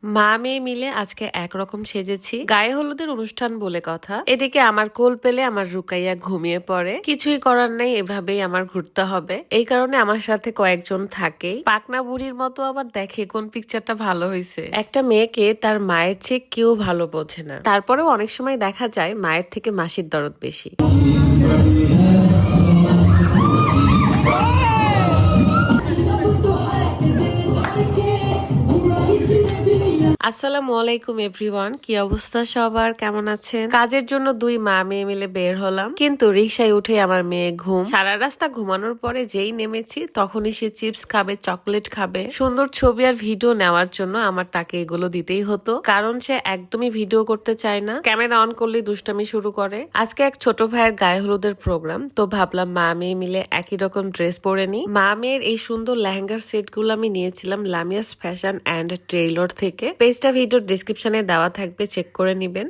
মা মেয়ে মিলে আজকে একরকম সেজেছি, গায়ে হলুদের অনুষ্ঠান বলে কথা। এদিকে আমার কোল পেলে আমার রুকাইয়া ঘুমিয়ে পড়ে। কিছুই করার নাই, এভাবেই আমার ঘুরতে হবে। এই কারণে আমার সাথে কয়েকজন থাকে। পাকনা বুড়ির মতো আবার দেখে কোন পিকচারটা ভালো হয়েছে। একটা মেয়েকে তার মায়ের চেয়ে কেউ ভালো বোঝে না, তারপরেও অনেক সময় দেখা যায় মায়ের থেকে মাসির দরদ বেশি। আসসালামু আলাইকুম এভরিওয়ান, কি অবস্থা সবার, কেমন আছেন? কাজের জন্য দুই মা মেয়ে মিলে বের হলাম, কিন্তু রিক্সায় উঠে আমার মেয়ে ঘুম। সারা রাস্তা ঘুমানোর পরে যেই নেমেছি তখনই সে চিপস খাবে, চকলেট খাবে। সুন্দর ছবি আর ভিডিও নেওয়ার জন্য আমার তাকে এগুলো দিতেই হতো, কারণ সে একদমই ভিডিও করতে চায় না। ক্যামেরা অন করলে দুষ্টামি শুরু করে। আজকে এক ছোট ভাইয়ের গায়ে হলুদের প্রোগ্রাম, তো ভাবলাম মা মেয়ে মিলে একই রকম ড্রেস পরে নি। মা মেয়ের এই সুন্দর লেহেঙ্গার সেট গুলো আমি নিয়েছিলাম লামিয়াস ফ্যাশন অ্যান্ড ট্রেইলর থেকে। পেজটা ভিডিওর ডিসক্রিপশনে দেওয়া থাকবে, চেক করে নিবেন।